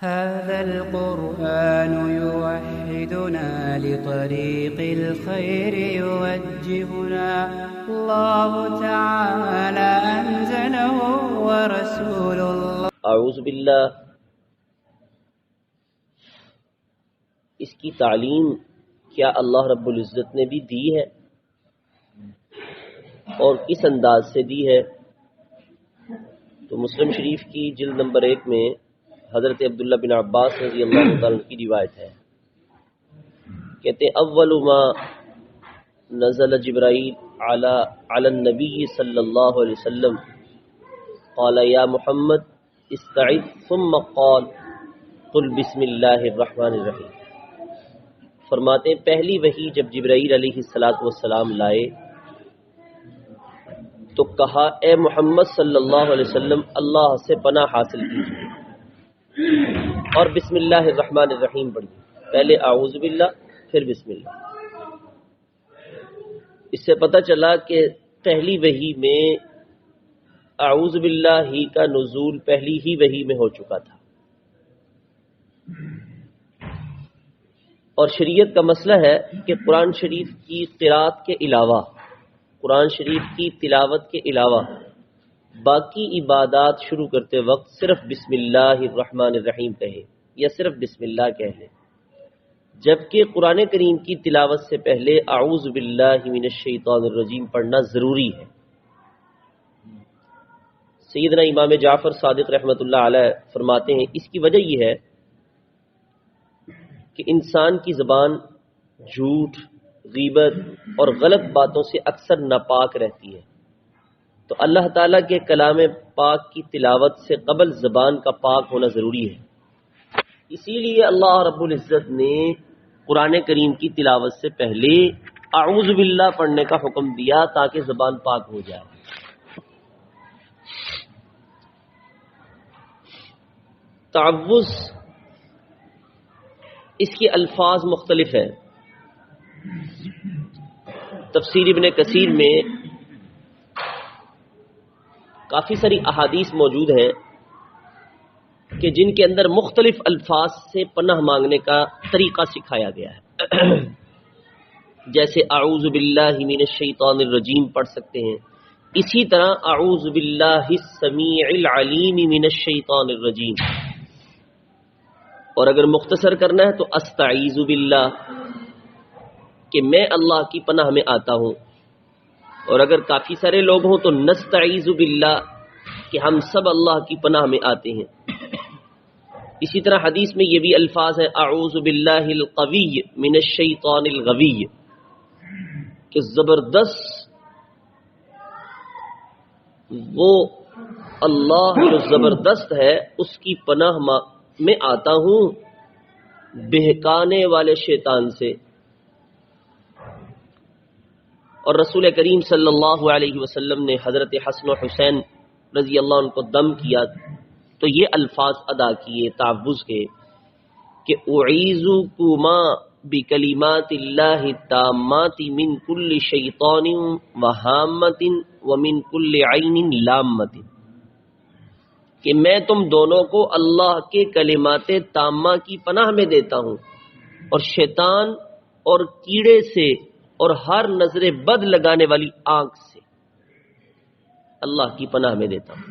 هذا القرآن يوحدنا لطريق الخير يوجهنا الله تعالى أنزله ورسول الله. اعوذ باللہ. اس کی تعلیم کیا اللہ رب العزت نے بھی دی ہے اور کس انداز سے دی ہے؟ تو مسلم شریف کی جلد نمبر 1 میں حضرت عبداللہ بن عباس رضی اللہ تعالیٰ عنہ کی روایت ہے. کہتے اول ما نزل جبرائیل علی النبی صلی اللہ علیہ وسلم قال یا محمد استعذ ثم قال قل بسم اللہ الرحمن الرحیم. فرماتے ہیں پہلی وحی جب جبرائیل علیہ السلام لائے تو کہا اے محمد صلی اللہ علیہ وسلم اللہ سے پناہ حاصل کیجیے اور بسم اللہ الرحمن الرحیم پڑھیے. پہلے اعوذ باللہ پھر بسم اللہ. اس سے پتہ چلا کہ پہلی وحی میں اعوذ باللہ ہی کا نزول پہلی ہی وحی میں ہو چکا تھا. اور شریعت کا مسئلہ ہے کہ قرآن شریف کی قرات کے علاوہ، قرآن شریف کی تلاوت کے علاوہ باقی عبادات شروع کرتے وقت صرف بسم اللہ الرحمن الرحیم کہے یا صرف بسم اللہ کہہ لے، جبکہ قرآن کریم کی تلاوت سے پہلے اعوذ باللہ من الشیطان الرجیم پڑھنا ضروری ہے. سیدنا امام جعفر صادق رحمۃ اللہ علیہ فرماتے ہیں اس کی وجہ یہ ہے کہ انسان کی زبان جھوٹ، غیبت اور غلط باتوں سے اکثر ناپاک رہتی ہے، تو اللہ تعالیٰ کے کلام پاک کی تلاوت سے قبل زبان کا پاک ہونا ضروری ہے. اسی لیے اللہ رب العزت نے قرآن کریم کی تلاوت سے پہلے اعوذ باللہ پڑھنے کا حکم دیا تاکہ زبان پاک ہو جائے. تعوذ اس کے الفاظ مختلف ہیں. تفسیر ابن کثیر میں کافی ساری احادیث موجود ہیں کہ جن کے اندر مختلف الفاظ سے پناہ مانگنے کا طریقہ سکھایا گیا ہے. جیسے اعوذ باللہ من الشیطان الرجیم پڑھ سکتے ہیں، اسی طرح اعوذ باللہ السمیع العلیم من الشیطان الرجیم. اور اگر مختصر کرنا ہے تو استعیذ باللہ کہ میں اللہ کی پناہ میں آتا ہوں. اور اگر کافی سارے لوگ ہوں تو نستعیذ باللہ کہ ہم سب اللہ کی پناہ میں آتے ہیں. اسی طرح حدیث میں یہ بھی الفاظ ہیں اعوذ باللہ القوی من الشیطان الغوی کہ زبردست وہ اللہ جو زبردست ہے اس کی پناہ میں آتا ہوں بہکانے والے شیطان سے. اور رسول کریم صلی اللہ علیہ وسلم نے حضرت حسن و حسین رضی اللہ عنہ کو دم کیا تو یہ الفاظ ادا کیے تعوذ کے کہ اعیذکما بکلمات اللہ التامات من کل شیطان وہامۃ ومن کل عین لامۃ، کہ میں تم دونوں کو اللہ کے کلمات تامہ کی پناہ میں دیتا ہوں اور شیطان اور کیڑے سے اور ہر نظر بد لگانے والی آنکھ سے اللہ کی پناہ میں دیتا ہوں.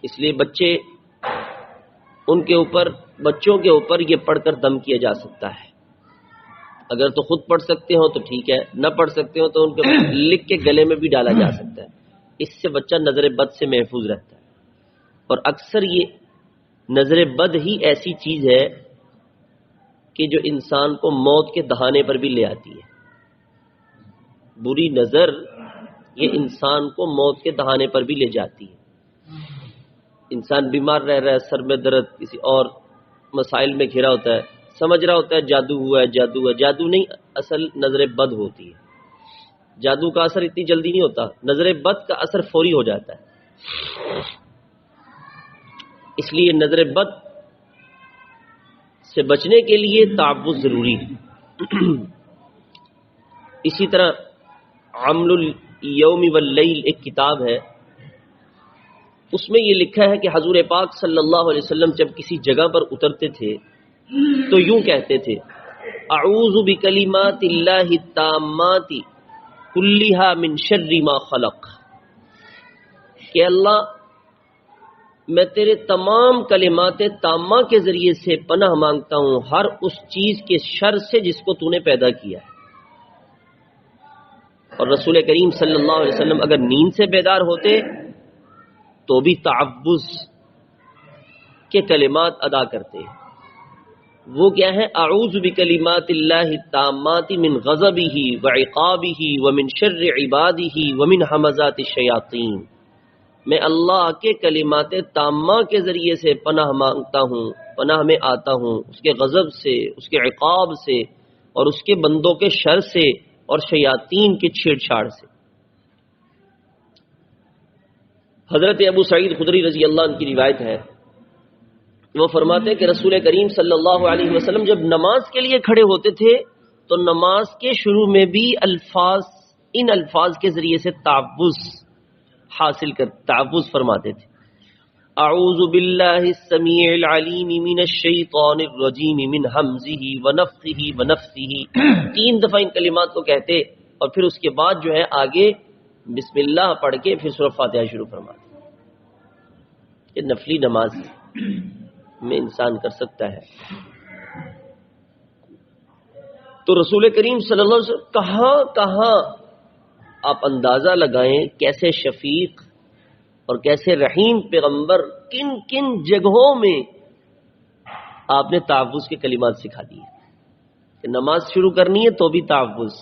اس لیے بچوں کے اوپر یہ پڑھ کر دم کیا جا سکتا ہے. اگر تو خود پڑھ سکتے ہو تو ٹھیک ہے، نہ پڑھ سکتے ہو تو ان کے لکھ کے گلے میں بھی ڈالا جا سکتا ہے. اس سے بچہ نظر بد سے محفوظ رہتا ہے. اور اکثر یہ نظر بد ہی ایسی چیز ہے کہ جو انسان کو موت کے دہانے پر بھی لے آتی ہے. بری نظر یہ انسان کو موت کے دہانے پر بھی لے جاتی ہے. انسان بیمار رہ رہا ہے، سر میں درد، کسی اور مسائل میں گھرا ہوتا ہے، سمجھ رہا ہوتا ہے جادو ہوا ہے، جادو ہے. جادو نہیں، اصل نظر بد ہوتی ہے. جادو کا اثر اتنی جلدی نہیں ہوتا، نظر بد کا اثر فوری ہو جاتا ہے. اس لیے نظر بد سے بچنے کے لیے تعوذ ضروری ہے. اسی طرح عمل الیوم واللیل ایک کتاب ہے اس میں یہ لکھا ہے کہ حضور پاک صلی اللہ علیہ وسلم جب کسی جگہ پر اترتے تھے تو یوں کہتے تھے اعوذ بکلمات اللہ التامات کلھا من شر ما خلق، کہ اللہ میں تیرے تمام کلمات تامہ کے ذریعے سے پناہ مانگتا ہوں ہر اس چیز کے شر سے جس کو تو نے پیدا کیا ہے۔ اور رسول کریم صلی اللہ علیہ وسلم اگر نیند سے بیدار ہوتے تو بھی تعوذ کے کلمات ادا کرتے ہیں۔ وہ کیا ہے؟ اعوذ بکلمات اللہ التامات من غضبہ وعقابہ ومن شر عبادہ ومن ہمزات الشیاطین، میں اللہ کے کلمات تامہ کے ذریعے سے پناہ مانگتا ہوں، پناہ میں آتا ہوں اس کے غضب سے، اس کے عقاب سے، اور اس کے بندوں کے شر سے اور شیاطین کے چھیڑ چھاڑ سے۔ حضرت ابو سعید خدری رضی اللہ عنہ کی روایت ہے، وہ فرماتے ہیں کہ رسول کریم صلی اللہ علیہ وسلم جب نماز کے لیے کھڑے ہوتے تھے تو نماز کے شروع میں بھی ان الفاظ کے ذریعے سے تعوذ فرماتے تھے۔ اعوذ باللہ السمیع العلیم من الشیطان الرجیم من ہمزہ ونفخہ ونفثہ، 3 دفعہ ان کلمات کو کہتے اور پھر اس کے بعد جو ہے آگے بسم اللہ پڑھ کے پھر سورہ فاتحہ شروع فرماتے۔ یہ نفلی نماز میں انسان کر سکتا ہے۔ تو رسول کریم صلی اللہ علیہ وسلم کہاں آپ اندازہ لگائیں کیسے شفیق اور کیسے رحیم پیغمبر، کن کن جگہوں میں آپ نے تعوذ کے کلمات سکھا دیے کہ نماز شروع کرنی ہے تو بھی تعوذ،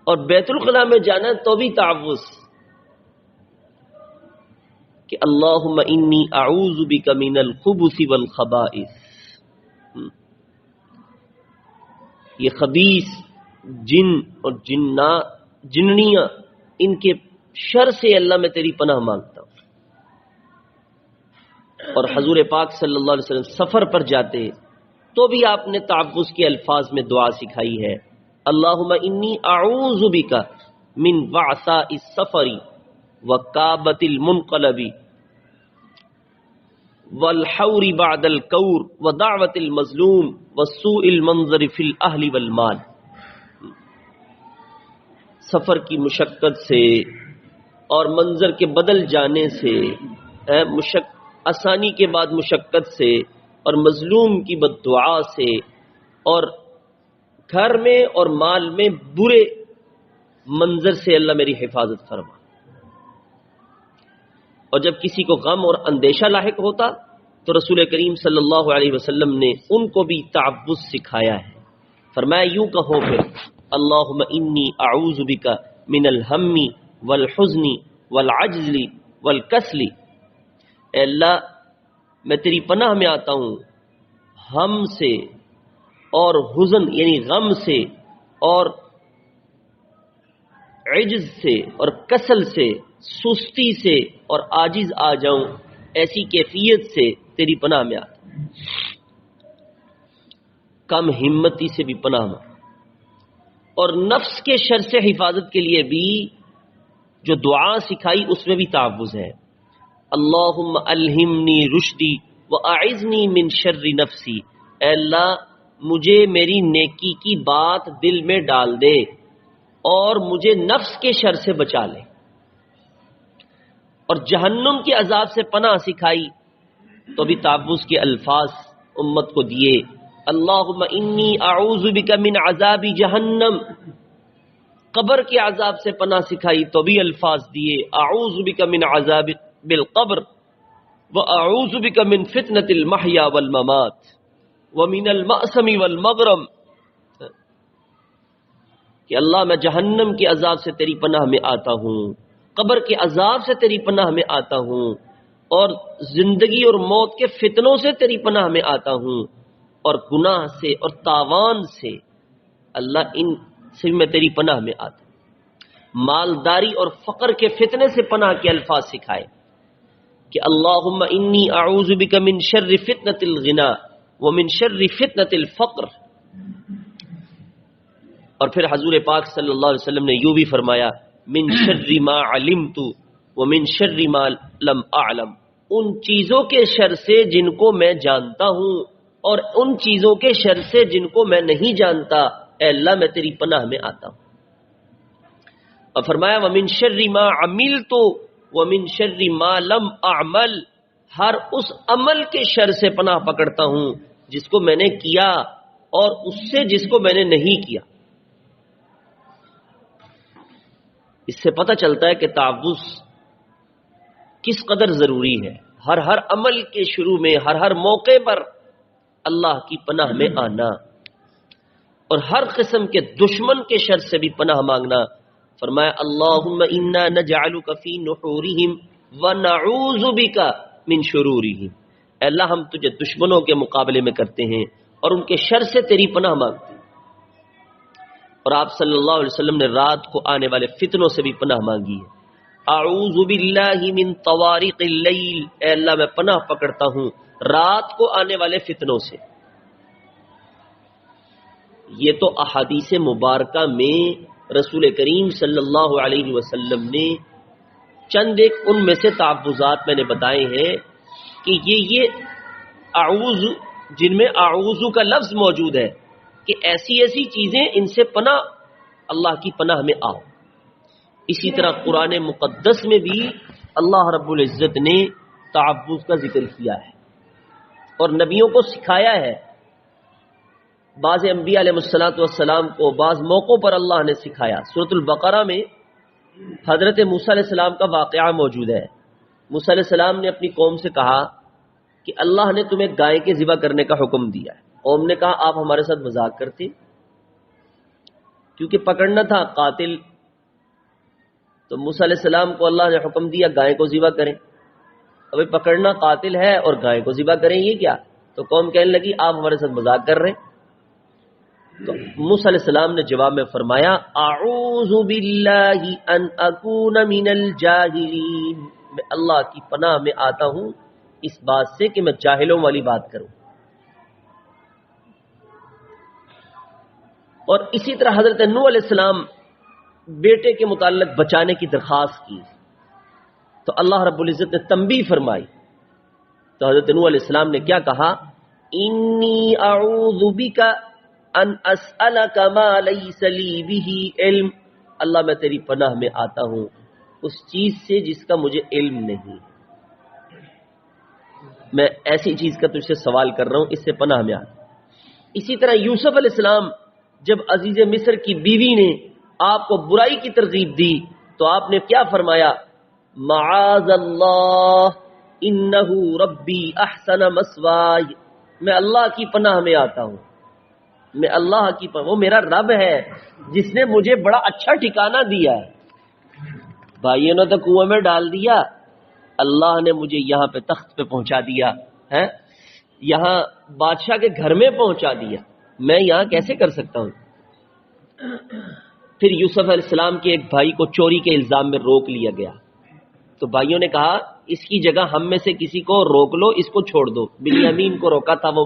اور بیت الخلاء میں جانا ہے تو بھی تعوذ کہ اللہم انی اعوذ بک من الخبث والخبائث، یہ خبیث جن اور جننیاں ان کے شر سے اللہ میں تیری پناہ مانگتا ہوں۔ اور حضور پاک صلی اللہ علیہ وسلم سفر پر جاتے تو بھی آپ نے تعوذ کے الفاظ میں دعا سکھائی ہے، اللہم انی اعوذ بک من وعثاء السفر وکابۃ المنقلب والحور بعد الکور ودعوۃ المظلوم وسوء المنظر فی الاہل والمال، سفر کی مشقت سے اور منظر کے بدل جانے سے، آسانی کے بعد مشقت سے، اور مظلوم کی بد دعا سے، اور گھر میں اور مال میں برے منظر سے اللہ میری حفاظت فرما۔ اور جب کسی کو غم اور اندیشہ لاحق ہوتا تو رسول کریم صلی اللہ علیہ وسلم نے ان کو بھی تعوذ سکھایا ہے۔ فرمایا یوں کہو پھر اللہم انی اعوذ بک من الہم والحزن والعجز والکسل، اے اللہ میں تیری پناہ میں آتا ہوں ہم سے اور حزن یعنی غم سے اور عجز سے اور کسل سے، سستی سے اور عاجز آ جاؤں، ایسی کیفیت سے تیری پناہ میں آتا ہوں، کم ہمتی سے بھی پناہ میں، اور نفس کے شر سے حفاظت کے لیے بھی جو دعا سکھائی اس میں بھی تعوذ ہے، اللہم الہمنی رشدی واعذنی من شر نفسی، اے اللہ مجھے میری نیکی کی بات دل میں ڈال دے اور مجھے نفس کے شر سے بچا لے، اور جہنم کے عذاب سے پناہ سکھائی تو بھی تعوذ کے الفاظ امت کو دیے، اللہم انی اعوذ بک من عذاب جہنم، قبر کے عذاب سے پناہ سکھائی تو بھی الفاظ دیے، اعوذ بک من عذاب بالقبر واعوذ بک من فتنة المحیا والممات ومن المأثم والمغرم، کہ اللہ میں جہنم کے عذاب سے تیری پناہ میں آتا ہوں، قبر کے عذاب سے تیری پناہ میں آتا ہوں، اور زندگی اور موت کے فتنوں سے تیری پناہ میں آتا ہوں، اور گناہ سے اور تاوان سے، اللہ ان سے میں تیری پناہ میں آتا ہوں، مالداری اور فقر کے فتنے سے پناہ کے الفاظ سکھائے کہ اللہم انی اعوذ بک من شر فتنة الغنا ومن شر فتنة الفقر، اور پھر حضور پاک صلی اللہ علیہ وسلم نے یوں بھی فرمایا من شر ما علمت ومن شر ما لم اعلم، ان چیزوں کے شر سے جن کو میں جانتا ہوں اور ان چیزوں کے شر سے جن کو میں نہیں جانتا، اے اللہ میں تیری پناہ میں آتا ہوں۔ اور فرمایا وَمِن شَرِّ مَا عَمِلْتُ وَمِن شَرِّ مَا لَمْ أَعْمَلْ، ہر اس عمل کے شر سے پناہ پکڑتا ہوں جس کو میں نے کیا اور اس سے جس کو میں نے نہیں کیا۔ اس سے پتہ چلتا ہے کہ تعوذ کس قدر ضروری ہے۔ ہر عمل کے شروع میں، ہر موقع پر اللہ کی پناہ میں آنا، اور ہر قسم کے دشمن کے شر سے بھی پناہ مانگنا۔ فرمایا اللہم انا نجعلک فی نحورہم ونعوذ بک من شرورہم، اے اللہ ہم تجھے دشمنوں کے مقابلے میں کرتے ہیں اور ان کے شر سے تیری پناہ مانگتے ہیں۔ اور آپ صلی اللہ علیہ وسلم نے رات کو آنے والے فتنوں سے بھی پناہ مانگی ہے۔ اعوذ باللہ من طوارق اللیل، اے اللہ میں پناہ پکڑتا ہوں رات کو آنے والے فتنوں سے۔ یہ تو احادیث مبارکہ میں رسول کریم صلی اللہ علیہ وسلم نے چند ایک ان میں سے تعوذات میں نے بتائے ہیں کہ یہ اعوذ، جن میں اعوذ کا لفظ موجود ہے کہ ایسی ایسی چیزیں ان سے پناہ، اللہ کی پناہ میں آؤ۔ اسی طرح قرآن مقدس میں بھی اللہ رب العزت نے تعوذ کا ذکر کیا ہے اور نبیوں کو سکھایا ہے۔ بعض انبیاء علیہ السلام کو بعض موقعوں پر اللہ نے سکھایا۔ سورۃ البقرہ میں حضرت موسیٰ علیہ السلام کا واقعہ موجود ہے۔ موسیٰ علیہ السلام نے اپنی قوم سے کہا کہ اللہ نے تمہیں گائے کے ذبح کرنے کا حکم دیا ہے۔ قوم نے کہا آپ ہمارے ساتھ مذاق کرتے، کیونکہ پکڑنا تھا قاتل، تو موسیٰ علیہ السلام کو اللہ نے حکم دیا گائے کو ذبح کریں۔ ابھی پکڑنا قاتل ہے اور گائے کو ذبح کریں، یہ کیا؟ تو قوم کہنے لگی آپ ہمارے ساتھ مذاق کر رہے ہیں۔ تو موسیٰ علیہ السلام نے جواب میں فرمایا اعوذ باللہ ان اکون من الجاہلین، میں اللہ کی پناہ میں آتا ہوں اس بات سے کہ میں جاہلوں والی بات کروں۔ اور اسی طرح حضرت نوح علیہ السلام بیٹے کے متعلق بچانے کی درخواست کی تو اللہ رب العزت نے تنبیہ فرمائی۔ تو حضرت نوح علیہ السلام نے کیا کہا؟ انی اعوذ بک ان اسألک ما لیس لی بہ علم، اللہ میں تیری پناہ میں آتا ہوں اس چیز سے جس کا مجھے علم نہیں، میں ایسی چیز کا تجھ سے سوال کر رہا ہوں، اس سے پناہ میں آتا۔ اسی طرح یوسف علیہ السلام جب عزیز مصر کی بیوی نے آپ کو برائی کی ترغیب دی تو آپ نے کیا فرمایا؟ معاذ اللہ انہ ربی احسن مثواي، میں اللہ کی پناہ میں آتا ہوں، میں اللہ کی پناہ، وہ میرا رب ہے جس نے مجھے بڑا اچھا ٹھکانہ دیا ہے۔ بھائیوں نے تو کنویں میں ڈال دیا، اللہ نے مجھے یہاں پہ تخت پہ پہنچا دیا ہے، یہاں بادشاہ کے گھر میں پہنچا دیا، میں یہاں کیسے کر سکتا ہوں؟ پھر یوسف علیہ السلام کے ایک بھائی کو چوری کے الزام میں روک لیا گیا، تو بھائیوں نے کہا اس کی جگہ ہم میں سے کسی کو روک لو، اس کو چھوڑ دو۔ بنیامین کو روکا تھا، وہ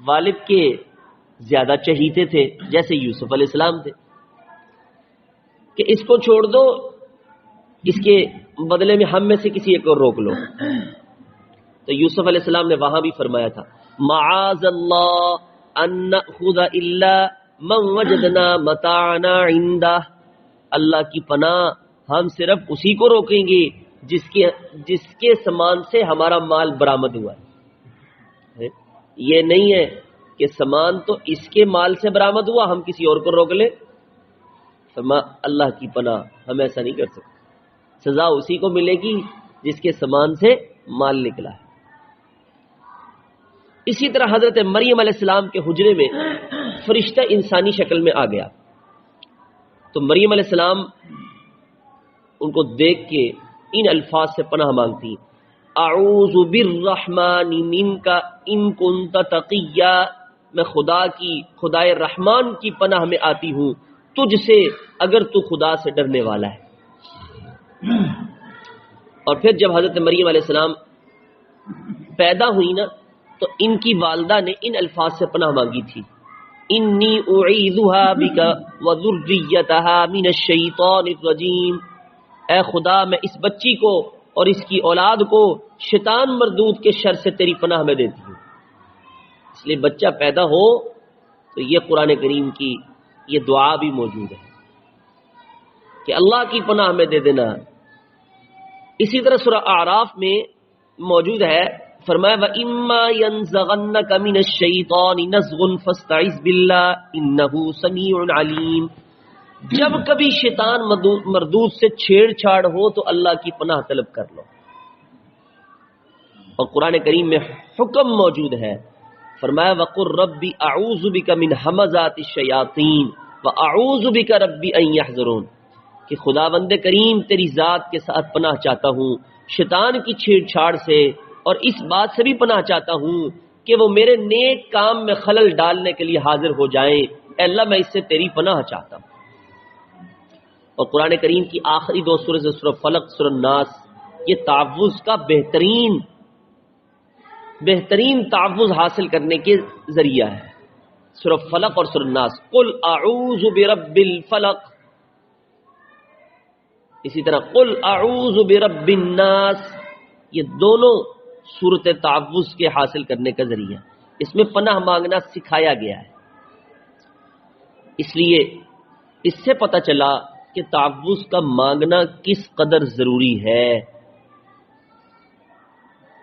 والد کے زیادہ چہیتے تھے جیسے یوسف علیہ السلام تھے، کہ اس کو چھوڑ دو، اس کے بدلے میں ہم میں سے کسی ایک کو روک لو۔ تو یوسف علیہ السلام نے وہاں بھی فرمایا تھا معاذ اللہ ان نأخذ الا من وجدنا متاعنا عنده، اللہ کی پناہ ہم صرف اسی کو روکیں گے جس کے سامان سے ہمارا مال برآمد ہوا ہے۔ یہ نہیں ہے کہ سامان تو اس کے مال سے برآمد ہوا ہم کسی اور کو روک لیں، اللہ کی پناہ ہم ایسا نہیں کر سکتے، سزا اسی کو ملے گی جس کے سامان سے مال نکلا ہے۔ اسی طرح حضرت مریم علیہ السلام کے حجرے میں فرشتہ انسانی شکل میں آ گیا، تو مریم علیہ السلام ان کو دیکھ کے ان الفاظ سے پناہ مانگتی، اعوذ بالرحمن منک ان کنت تقیا، میں خدائے رحمان کی پناہ میں آتی ہوں تجھ سے اگر تو خدا سے ڈرنے والا ہے۔ اور پھر جب حضرت مریم علیہ السلام پیدا ہوئی نا تو ان کی والدہ نے ان الفاظ سے پناہ مانگی تھی، انی اعیذها بک وذریتها من الشیطان الرجیم، اے خدا میں اس بچی کو اور اس کی اولاد کو شیطان مردود کے شر سے تیری پناہ میں دیتی ہوں۔ اس لیے بچہ پیدا ہو تو یہ قرآن کریم کی یہ دعا بھی موجود ہے کہ اللہ کی پناہ میں دے دینا۔ اسی طرح سورہ اعراف میں موجود ہے، فرمایا وَإِمَّا يَنزَغَنَّكَ مِنَ الشَّيْطَانِ نَزْغٌ فَاسْتَعِذْ بِاللَّهِ إِنَّهُ سَمِيعٌ عَلِيمٌ۔ جب کبھی شیطان مردود سے چھیڑ چھاڑ ہو تو اللہ کی پناہ طلب کر لو۔ اور قرآن کریم میں حکم موجود ہے، فرمایا وَقُلْ رَبِّ أَعُوذُ بِكَ مِنْ هَمَزَاتِ الشَّيَاطِينِ وَأَعُوذُ بِكَ رَبِّ أَنْ يَحْضُرُونِ، کہ خداوند کریم تیری ذات کے ساتھ پناہ چاہتا ہوں شیطان کی چھیڑ چھاڑ سے، اور اس بات سے بھی پناہ چاہتا ہوں کہ وہ میرے نیک کام میں خلل ڈالنے کے لیے حاضر ہو جائیں۔ اے اللہ میں اس سے تیری پناہ چاہتا ہوں۔ اور قرآن کریم کی آخری دو سورہ سورہ فلق سورہ الناس یہ تعوذ کا بہترین تعوذ حاصل کرنے کے ذریعہ ہے، سورہ فلق اور سورہ الناس۔ قل اعوذ برب الفلق، اسی طرح قل اعوذ برب الناس، یہ دونوں صورت تعوذ کے حاصل کرنے کا ذریعہ، اس میں پناہ مانگنا سکھایا گیا ہے۔ اس لیے اس سے پتہ چلا کہ تعوذ کا مانگنا کس قدر ضروری ہے۔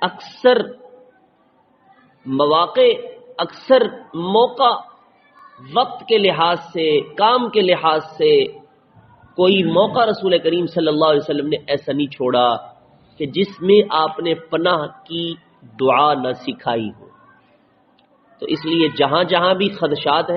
اکثر مواقع، اکثر موقع، وقت کے لحاظ سے، کام کے لحاظ سے کوئی موقع رسول کریم صلی اللہ علیہ وسلم نے ایسا نہیں چھوڑا کہ جس میں آپ نے پناہ کی دعا نہ سکھائی ہو۔ تو اس لیے جہاں جہاں بھی خدشات ہیں